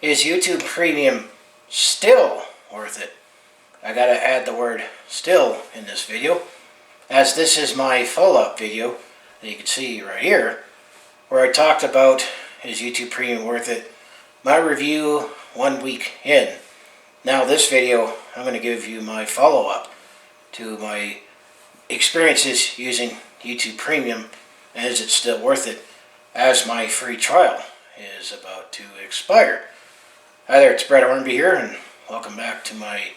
Is YouTube Premium still worth it? I gotta add the word still in this video, as this is my follow-up video that you can see right here, where I talked about is YouTube Premium worth it? My review 1 week in. Now this video, I'm going to give you my follow-up to my experiences using YouTube Premium, and is it still worth it, as my free trial is about to expire. Hi there, it's Brett Hornby here, and welcome back to my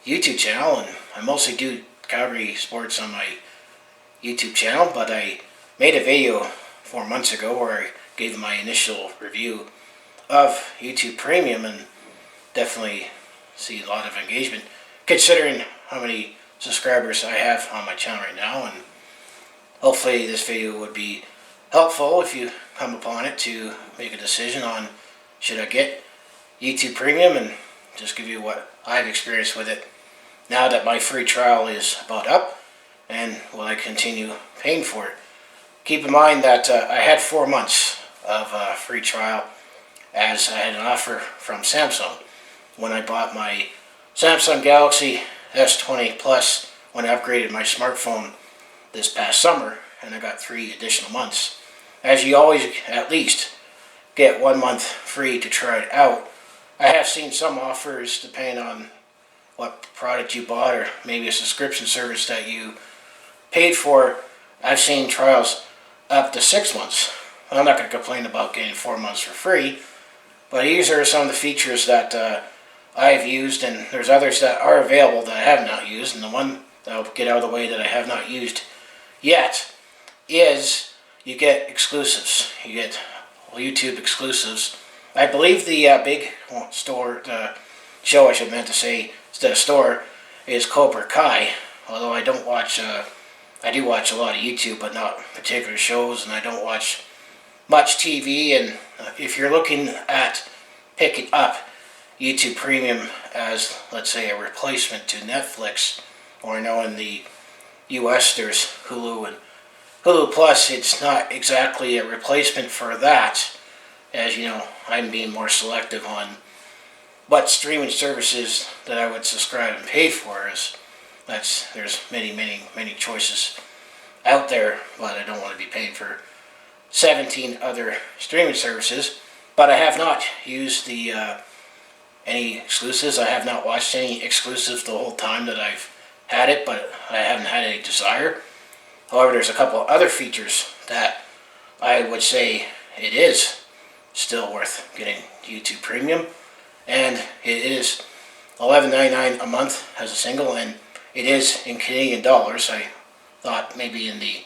YouTube channel. And I mostly do Calgary sports on my YouTube channel, but I made a video 4 months ago where I gave my initial review of YouTube Premium, and definitely see a lot of engagement considering how many subscribers I have on my channel right now. And hopefully this video would be helpful if you come upon it to make a decision on should I get YouTube Premium, and just give you what I've experienced with it now that my free trial is about up, and will I continue paying for it. Keep in mind that I had 4 months of free trial, as I had an offer from Samsung when I bought my Samsung Galaxy S20 Plus when I upgraded my smartphone this past summer, and I got 3 additional months. As you always at least get 1 month free to try it out. I have seen some offers depending on what product you bought, or maybe a subscription service that you paid for. I've seen trials up to 6 months. I'm not going to complain about getting 4 months for free, but these are some of the features that I've used, and there's others that are available that I have not used. And the one that I'll get out of the way that I have not used yet is you get exclusives. You get YouTube exclusives. I believe the big store, show I should meant to say instead of store, is Cobra Kai. Although I don't watch, I do watch a lot of YouTube, but not particular shows, and I don't watch much TV. And if you're looking at picking up YouTube Premium as, let's say, a replacement to Netflix, or I know in the US there's Hulu and Hulu Plus, it's not exactly a replacement for that. As you know, I'm being more selective on what streaming services that I would subscribe and pay for, as there's many choices out there, but I don't want to be paying for 17 other streaming services. But I have not used the any exclusives. I have not watched any exclusives the whole time that I've had it, but I haven't had any desire. However, there's a couple other features that I would say it is still worth getting YouTube Premium, and it is $11.99 a month as a single, and it is in Canadian dollars. I thought maybe in the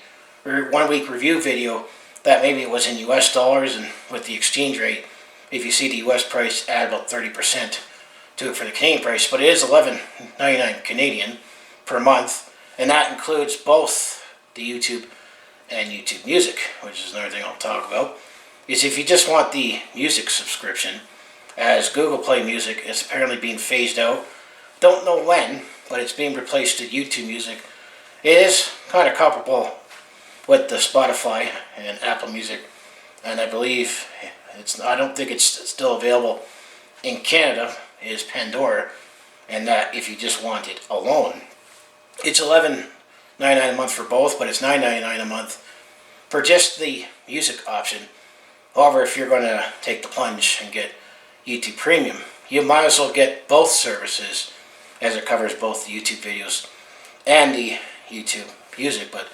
1 week review video that maybe it was in US dollars, and with the exchange rate, if you see the US price, add about 30% to it for the Canadian price. But it is $11.99 Canadian per month, and that includes both the YouTube and YouTube Music, which is another thing I'll talk about. Is if you just want the music subscription, as Google Play Music is apparently being phased out. Don't know when, but it's being replaced to YouTube Music. It is kind of comparable with the Spotify and Apple Music, and I believe I don't think it's still available in Canada, is Pandora, and that if you just want it alone, it's $11.99 a month for both, but it's $9.99 a month for just the music option. However, if you're going to take the plunge and get YouTube Premium, you might as well get both services, as it covers both the YouTube videos and the YouTube Music. But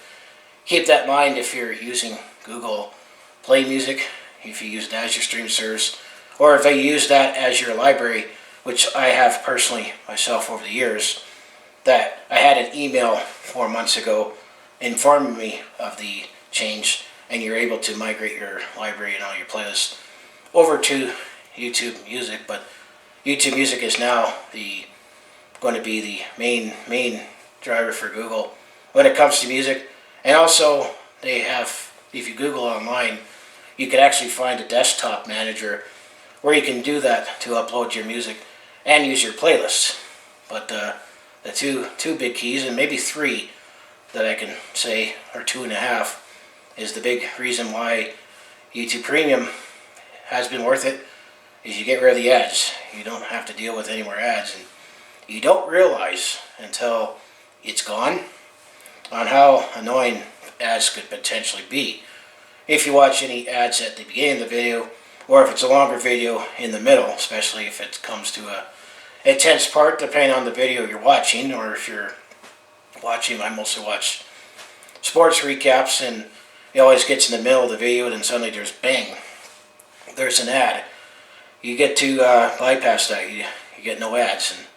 keep that in mind if you're using Google Play Music, if you use it as your stream service, or if you use that as your library, which I have personally myself over the years, that I had an email 4 months ago informing me of the change, and you're able to migrate your library and all your playlists over to YouTube Music. But YouTube Music is now going to be the main driver for Google when it comes to music. And also, they have, if you Google online, you can actually find a desktop manager where you can do that to upload your music and use your playlists. But the two big keys, and maybe 3 that I can say, or 2.5, is the big reason why YouTube Premium has been worth it, is you get rid of the ads. You don't have to deal with any more ads, and you don't realize until it's gone on how annoying ads could potentially be. If you watch any ads at the beginning of the video, or if it's a longer video in the middle, especially if it comes to a intense part, depending on the video you're watching, or if you're watching, I mostly watch sports recaps, and it always gets in the middle of the video, and then suddenly there's bang, there's an ad. You get to bypass that. You get no ads, and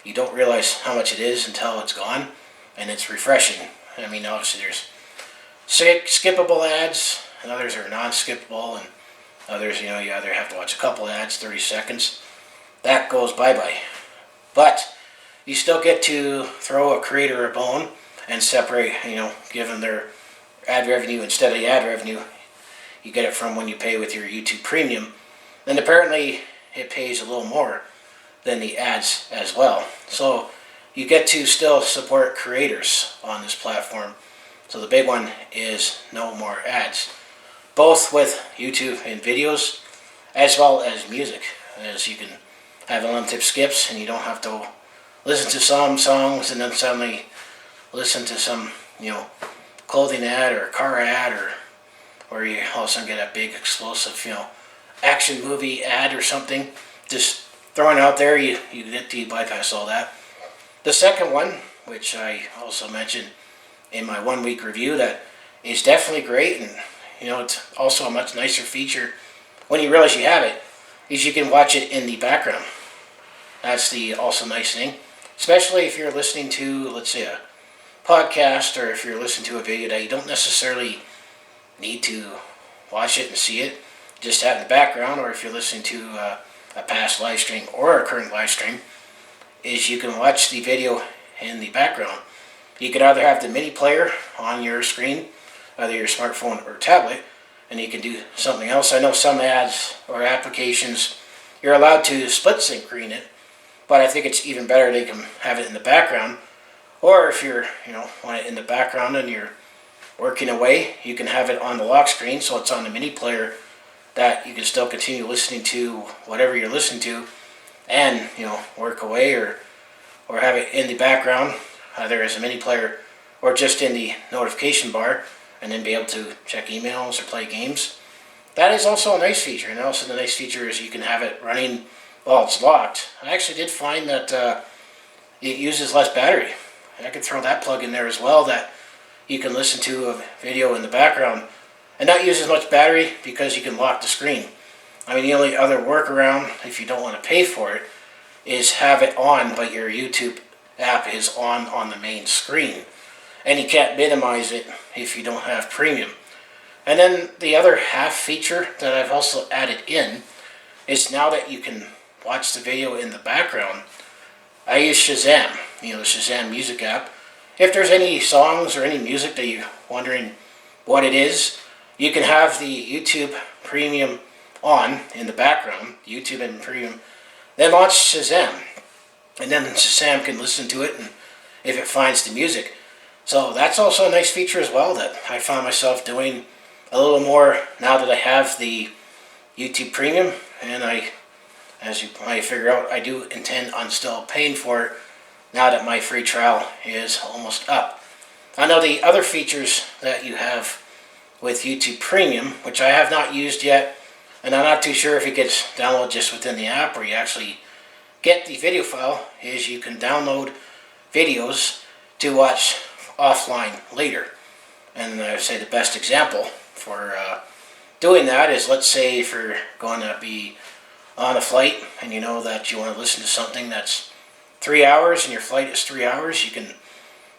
you don't realize how much it is until it's gone, and it's refreshing. I mean, obviously there's skippable ads, and others are non-skippable, and others, you either have to watch a couple ads, 30 seconds. That goes bye-bye. But you still get to throw a creator a bone and separate, give them their ad revenue instead of the ad revenue. You get it from when you pay with your YouTube Premium. And apparently it pays a little more than the ads as well. So you get to still support creators on this platform. So the big one is no more ads, both with YouTube and videos as well as music, as you can have unlimited skips, and you don't have to listen to some songs and then suddenly listen to some clothing ad or car ad, or you all of a sudden get a big explosive action movie ad or something just throwing out there. You get to bypass all that. The second one, which I also mentioned in my 1 week review, that is definitely great, and it's also a much nicer feature when you realize you have it, is you can watch it in the background. That's the also nice thing, especially if you're listening to, let's say, a podcast, or if you're listening to a video that you don't necessarily need to watch it and see it, just have in the background, or if you're listening to a past live stream or a current live stream, is you can watch the video in the background. You can either have the mini player on your screen, either your smartphone or tablet, and you can do something else. I know some ads or applications you're allowed to split screen it, but I think it's even better they can have it in the background. Or if you're, want it in the background and you're working away, you can have it on the lock screen, so it's on the mini player, that you can still continue listening to whatever you're listening to, and work away, or have it in the background, either as a mini player or just in the notification bar, and then be able to check emails or play games. That is also a nice feature. And also the nice feature is you can have it running while it's locked. I actually did find that it uses less battery. I could throw that plug in there as well, that you can listen to a video in the background and not use as much battery because you can lock the screen. I mean, the only other workaround, if you don't want to pay for it, is have it on, but your YouTube app is on the main screen. And you can't minimize it if you don't have premium. And then the other half feature that I've also added in is, now that you can watch the video in the background, I use Shazam, the Shazam music app. If there's any songs or any music that you're wondering what it is, you can have the YouTube Premium on in the background, YouTube and Premium, then launch Shazam. And then Shazam can listen to it, and if it finds the music. So that's also a nice feature as well, that I found myself doing a little more now that I have the YouTube Premium. And as you might figure out, I do intend on still paying for it now that my free trial is almost up. I know the other features that you have with YouTube Premium, which I have not used yet, and I'm not too sure if it gets downloaded just within the app or you actually get the video file, is you can download videos to watch offline later. And I would say the best example for doing that is, let's say if you're going to be on a flight and you know that you want to listen to something that's 3 hours and your flight is 3 hours, you can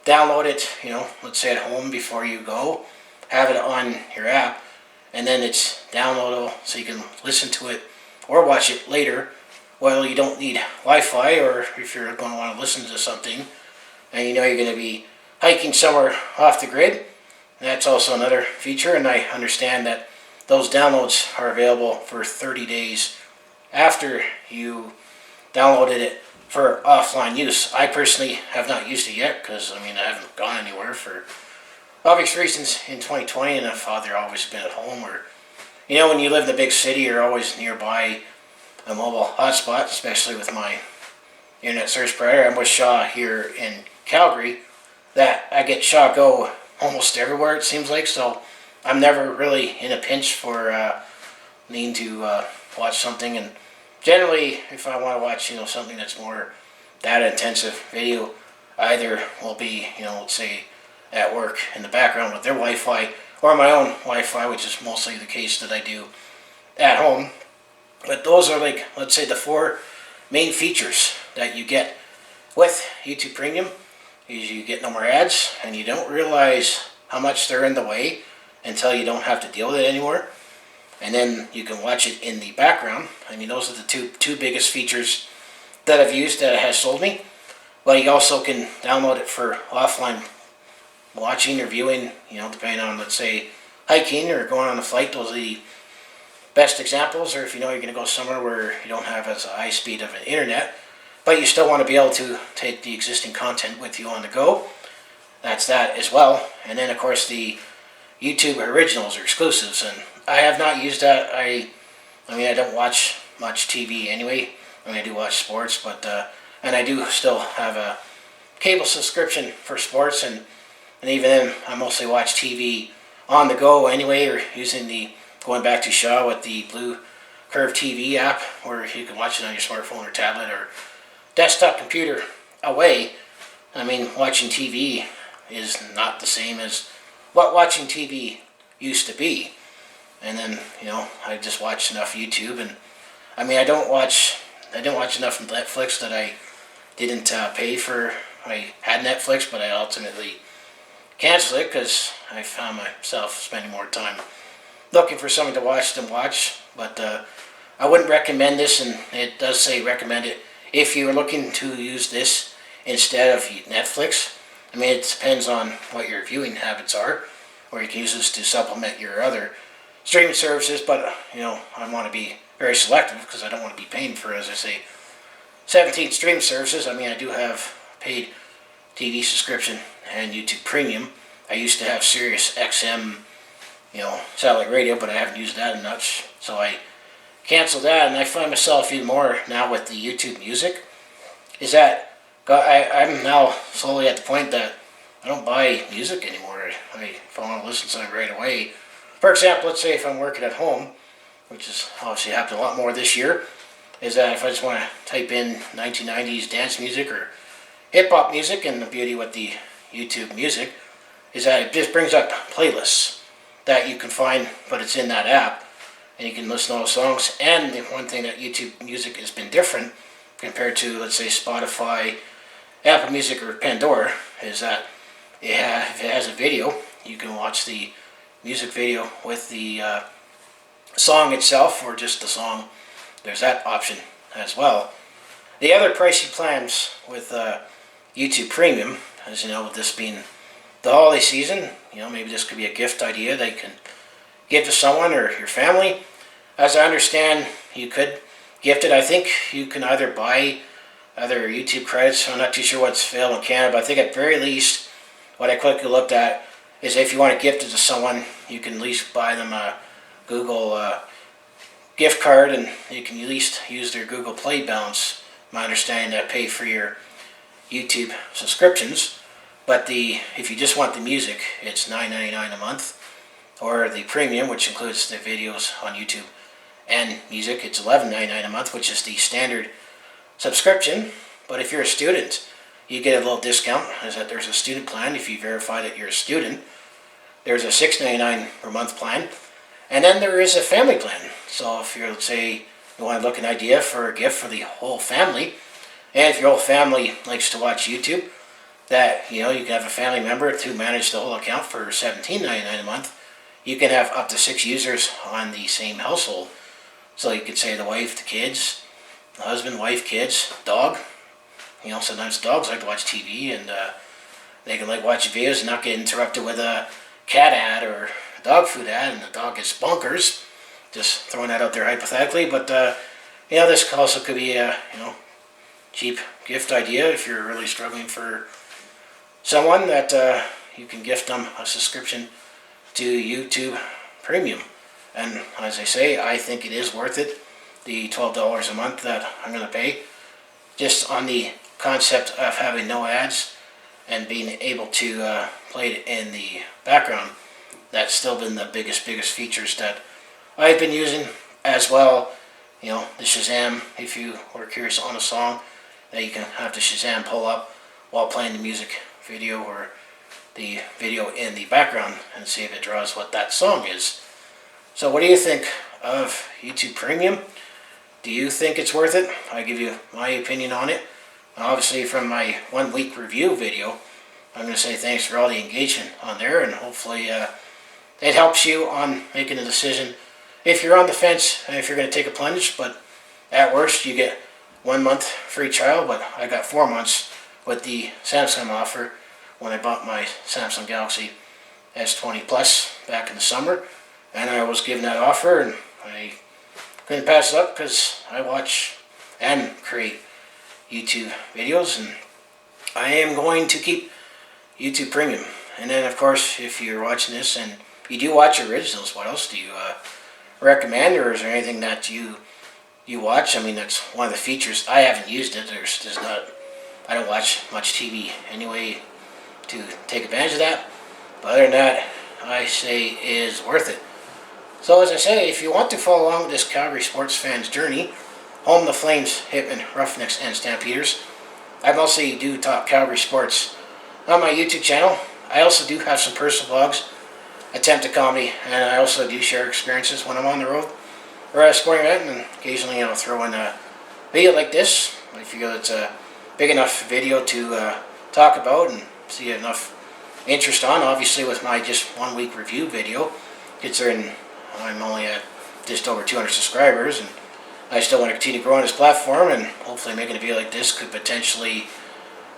download it, let's say at home before you go, have it on your app, and then it's downloadable so you can listen to it or watch it later. Well, you don't need Wi-Fi, or if you're going to want to listen to something and you're going to be hiking somewhere off the grid, that's also another feature. And I understand that those downloads are available for 30 days after you downloaded it for offline use. I personally have not used it yet because, I haven't gone anywhere for obvious reasons in 2020, and I've always been at home. Or, when you live in a big city, you're always nearby a mobile hotspot, especially with my internet service provider. I'm with Shaw here in Calgary, that I get Shaw Go almost everywhere, it seems like, so I'm never really in a pinch for needing to watch something. And generally, if I want to watch, something that's more data intensive video, either will be, let's say at work in the background with their Wi-Fi, or my own Wi-Fi, which is mostly the case that I do at home. But those are, like, let's say, the four main features that you get with YouTube Premium. Is you get no more ads, and you don't realize how much they're in the way until you don't have to deal with it anymore. And then you can watch it in the background. I mean, those are the two biggest features that I've used that has sold me. But you also can download it for offline watching or viewing, depending on, let's say, hiking or going on a flight. Those are the best examples. Or if you're going to go somewhere where you don't have as high speed of an internet, but you still want to be able to take the existing content with you on the go. That's that as well. And then, of course, the YouTube originals or exclusives. And I have not used that. I don't watch much TV anyway. I do watch sports, but and I do still have a cable subscription for sports, and even then, I mostly watch TV on the go anyway, or using going back to Shaw with the Blue Curve TV app, where you can watch it on your smartphone or tablet or desktop computer away. I mean, watching TV is not the same as what watching TV used to be. And then, I just watch enough YouTube, and I don't watch enough Netflix that I didn't pay for. I had Netflix, but I ultimately canceled it because I found myself spending more time looking for something to watch than watch. But I wouldn't recommend this, and it does say recommend it if you're looking to use this instead of Netflix. I mean, it depends on what your viewing habits are, or you can use this to supplement your other streaming services. But I want to be very selective because I don't want to be paying for, as I say, 17 streaming services. I mean, I do have paid TV subscription and YouTube Premium. I used to have Sirius XM, satellite radio, but I haven't used that much, so I canceled that. And I find myself even more now with the YouTube Music, is that I'm now slowly at the point that I don't buy music anymore. If I want to listen to something right away, for example, let's say if I'm working at home, which is obviously happened a lot more this year, is that if I just want to type in 1990s dance music or hip-hop music, and the beauty with the YouTube Music is that it just brings up playlists that you can find, but it's in that app, and you can listen to those songs. And the one thing that YouTube Music has been different compared to, let's say, Spotify, Apple Music, or Pandora, is that if it has a video, you can watch the music video with the song itself, or just the song. There's that option as well. The other pricey plans with YouTube Premium, as you know, with this being the holiday season, maybe this could be a gift idea that you can give to someone or your family. As I understand, you could gift it. I think you can either buy other YouTube credits. I'm not too sure what's available in Canada, but I think at very least, what I quickly looked at is if you want to gift it to someone, you can at least buy them a Google gift card, and you can at least use their Google Play balance, my understanding, that pay for your YouTube subscriptions. But if you just want the music, it's $9.99 a month, or the premium, which includes the videos on YouTube and music, it's $11.99 a month, which is the standard subscription. But if you're a student, you get a little discount, as that there's a student plan. If you verify that you're a student, there's a $6.99 per month plan, and then there is a family plan. So if you're, let's say, you want to look an idea for a gift for the whole family, and if your whole family likes to watch YouTube, that you can have a family member to manage the whole account for $17.99 a month. You can have up to 6 users on the same household. So you could say the wife, the kids, the husband, wife, kids, dog. Sometimes dogs like to watch TV, and they can watch videos and not get interrupted with a cat ad or a dog food ad, and the dog gets bonkers. Just throwing that out there hypothetically, but this also could be a cheap gift idea if you're really struggling for someone, that you can gift them a subscription to YouTube Premium. And as I say, I think it is worth it. the $12 a month that I'm going to pay, just on the concept of having no ads and being able to play it in the background. That's still been the biggest features that I've been using, as well. You know, the Shazam, if you were curious on a song, that you can have the Shazam pull up while playing the music video or the video in the background and see if it draws what that song is. So what do you think of YouTube Premium? Do you think it's worth it? I give you my opinion on it. Obviously, from my 1 week review video, I'm going to say thanks for all the engagement on there, and hopefully it helps you on making a decision if you're on the fence and if you're going to take a plunge. But at worst, you get 1 month free trial, but I got 4 months with the Samsung offer when I bought my Samsung Galaxy S20 Plus back in the summer, and I was given that offer, and I couldn't pass it up because I watch and create YouTube videos, and I am going to keep YouTube Premium. And then, of course, if you're watching this and you do watch originals, what else do you recommend, or is there anything that you watch? I mean, that's one of the features. I haven't used it. There's not. I don't watch much TV anyway to take advantage of that. But other than that, I say it is worth it. So as I say, if you want to follow along with this Calgary sports fan's journey, home of the Flames, Hitmen, Roughnecks, and Stampeders, I mostly do talk Calgary sports on my YouTube channel. I also do have some personal vlogs, attempt at comedy, and I also do share experiences when I'm on the road or at a sporting event, and occasionally I'll throw in a video like this. I feel it's a big enough video to talk about and see enough interest on. Obviously, with my just 1 week review video, considering I'm only at just over 200 subscribers, and I still want to continue growing this platform, and hopefully making a video like this could potentially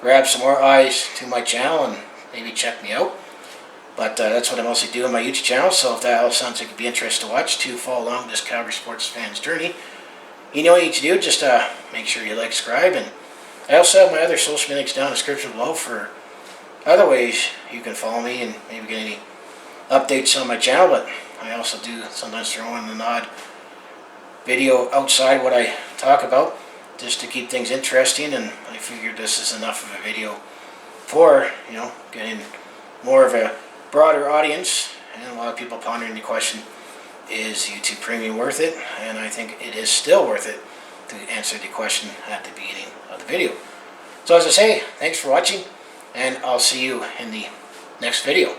grab some more eyes to my channel and maybe check me out. But that's what I mostly do on my YouTube channel, so if that all sounds like it'd be interesting to watch, to follow along with this Calgary sports fan's journey, you know what you need to do. Just make sure you like, subscribe, and I also have my other social media links down in the description below for other ways you can follow me and maybe get any updates on my channel. But I also do sometimes throw in an odd video outside what I talk about, just to keep things interesting, and I figured this is enough of a video for, you know, getting more of a broader audience, and a lot of people pondering the question, is YouTube Premium worth it? And I think it is still worth it, to answer the question at the beginning of the video. So as I say, thanks for watching, and I'll see you in the next video.